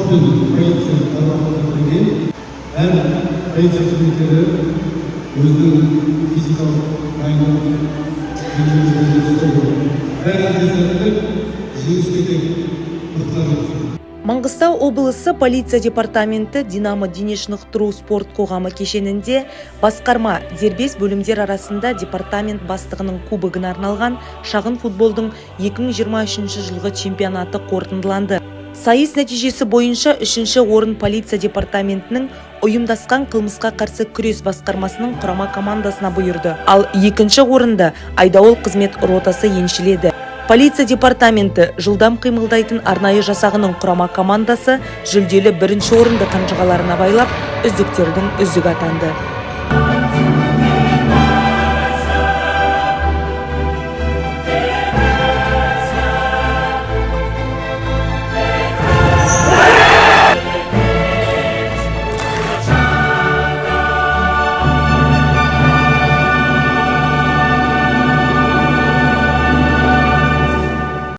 пен полиция тарапынан бірге әр полиция қызметкері өзінің физикалық дайындығын Маңғыстау облысы полиция департаменті Динамо дене шынықтыру спорт қоғамы кешенінде басқарма дербес бөлімдер арасында департамент бастығының кубогына арналған шағын футболдың 2023 жылғы чемпионаты қорытындыланды. Сайыс нәтижесі бойынша 3-ші орын полиция департаментінің ұйымдасқан қылмысқа қарсы күрес басқармасының құрама командасына бұйырды. Ал 2-ші орынды айдауыл қызмет ротасы еншіледі. Полиция департаменті жылдам қимылдайтын арнайы жасағының құрама командасы жүлделі 1-ші орынды қанжығаларына байлап, үздіктердің үздігі атанды.